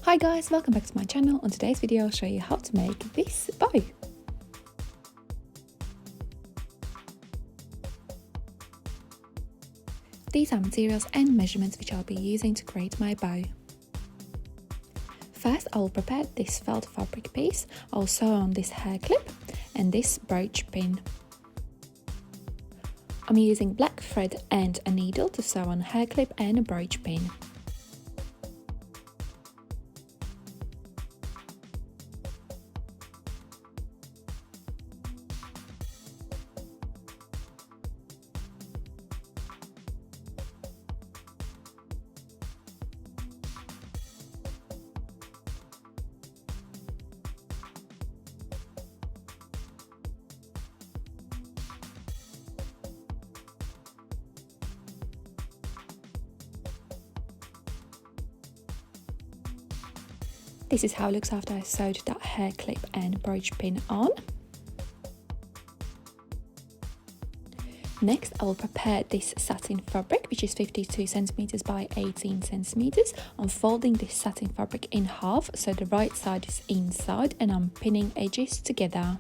Hi guys, welcome back to my channel. On today's video I'll show you how to make this bow. These are materials and measurements which I'll be using to create my bow. First I will prepare this felt fabric piece. I'll sew on this hair clip and this brooch pin. I'm using black thread and a needle to sew on a hair clip and a brooch pin. This is how it looks after I sewed that hair clip and brooch pin on. Next I will prepare this satin fabric, which is 52 centimeters by 18 centimeters. I'm folding this satin fabric in half so the right side is inside and I'm pinning edges together.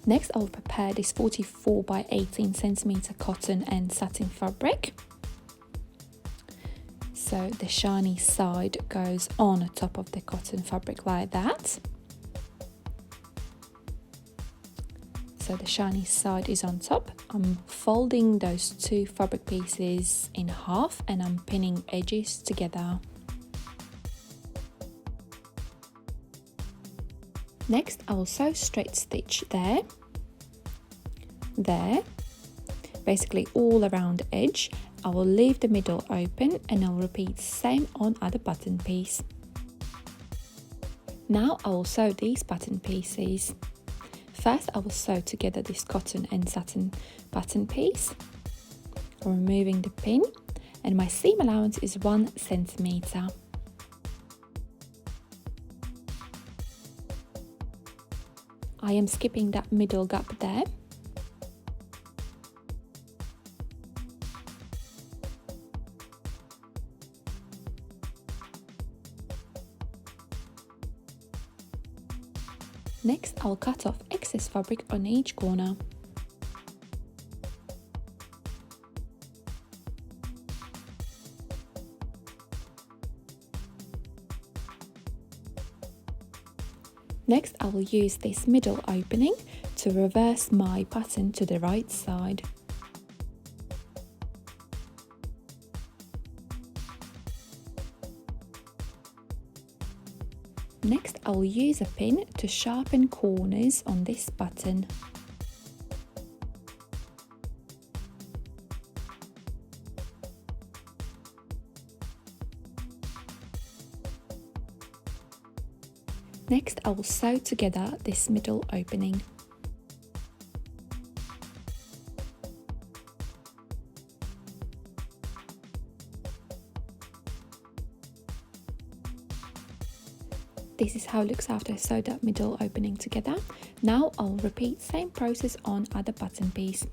Next I will prepare this 44 by 18 centimeter cotton and satin fabric. So the shiny side goes on top of the cotton fabric like that. So the shiny side is on top. I'm folding those two fabric pieces in half and I'm pinning edges together. Next I will sew straight stitch there, basically all around the edge. I will leave the middle open and I'll repeat the same on other button piece. Now I will sew these button pieces. First I will sew together this cotton and satin button piece. I'm removing the pin and my seam allowance is 1 centimeter. I am skipping that middle gap there. Next, I'll cut off excess fabric on each corner. Next, I will use this middle opening to reverse my pattern to the right side. Next, I will use a pin to sharpen corners on this button. Next, I will sew together this middle opening. This is how it looks after I sew that middle opening together. Now I'll repeat same process on other button piece.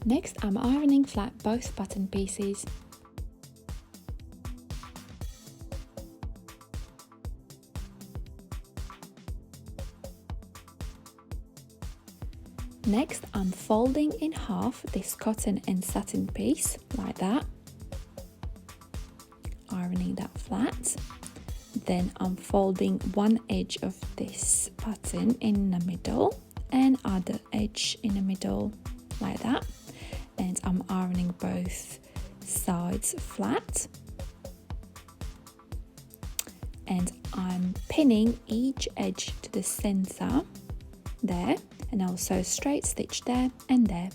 Next, I'm ironing flat both button pieces. Next, I'm folding in half this cotton and satin piece like that, ironing that flat. Then I'm folding one edge of this pattern in the middle and other edge in the middle like that, and I'm ironing both sides flat, and I'm pinning each edge to the center there, and also straight stitch there and there.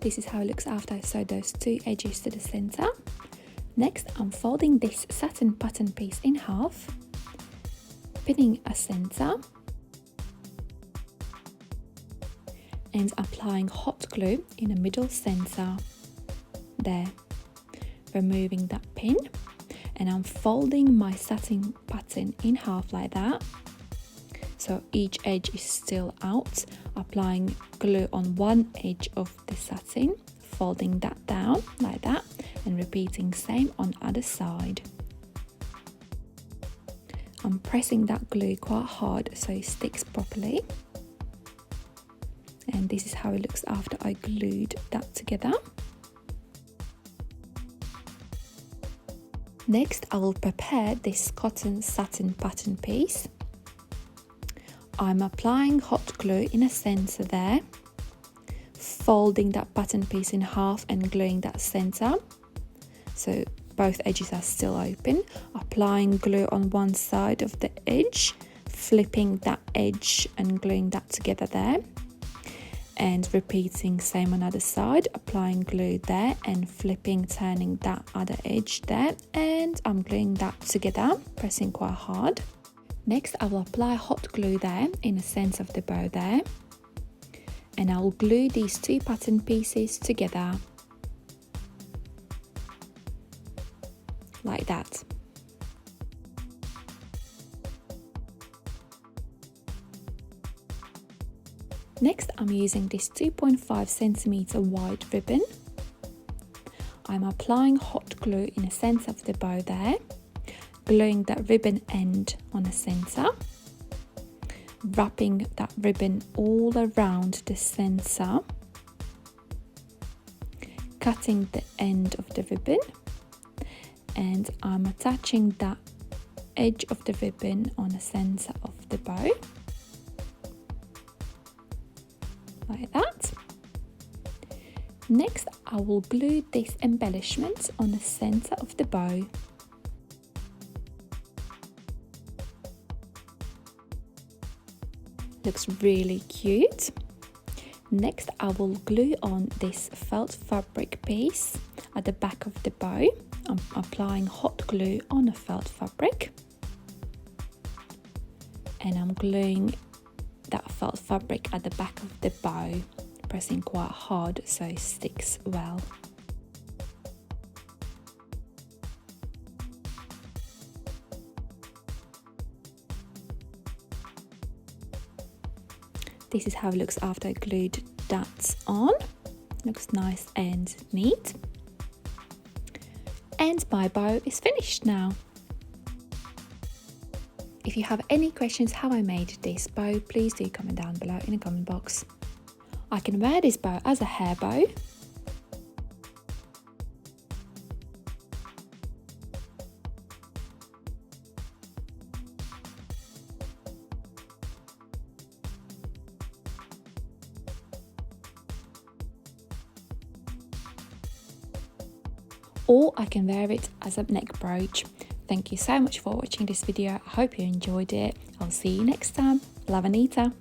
This is how it looks after I sew those two edges to the center. Next, I'm folding this satin pattern piece in half, pinning a center, and applying hot glue in the middle center there, removing that pin, and I'm folding my satin pattern in half like that, so each edge is still out, applying glue on one edge of the satin, folding that down like that, and repeating same on other side. I'm pressing that glue quite hard so it sticks properly, and this is how it looks after I glued that together. Next, I will prepare this cotton satin pattern piece. I'm applying hot glue in a center there, folding that pattern piece in half and gluing that center, so both edges are still open, applying glue on one side of the edge, flipping that edge and gluing that together there, and repeating same on other side, applying glue there and flipping, turning that other edge there, and I'm gluing that together, pressing quite hard. Next, I will apply hot glue there in the center of the bow there, and I will glue these two pattern pieces together like that. Next, I'm using this 2.5 centimeter wide ribbon. I'm applying hot glue in the center of the bow there, gluing that ribbon end on the center, wrapping that ribbon all around the center, cutting the end of the ribbon, and I'm attaching that edge of the ribbon on the center of the bow like that. Next, I will glue this embellishment on the center of the bow. Looks really cute. Next, I will glue on this felt fabric piece at the back of the bow. I'm applying hot glue on the felt fabric, and I'm gluing that felt fabric at the back of the bow, pressing quite hard so it sticks well. This is how it looks after I glued that on. Looks nice and neat. And my bow is finished now. If you have any questions how I made this bow, please do comment down below in the comment box. I can wear this bow as a hair bow, or I can wear it as a neck brooch. Thank you so much for watching this video. I hope you enjoyed it. I'll see you next time. Love, Anita.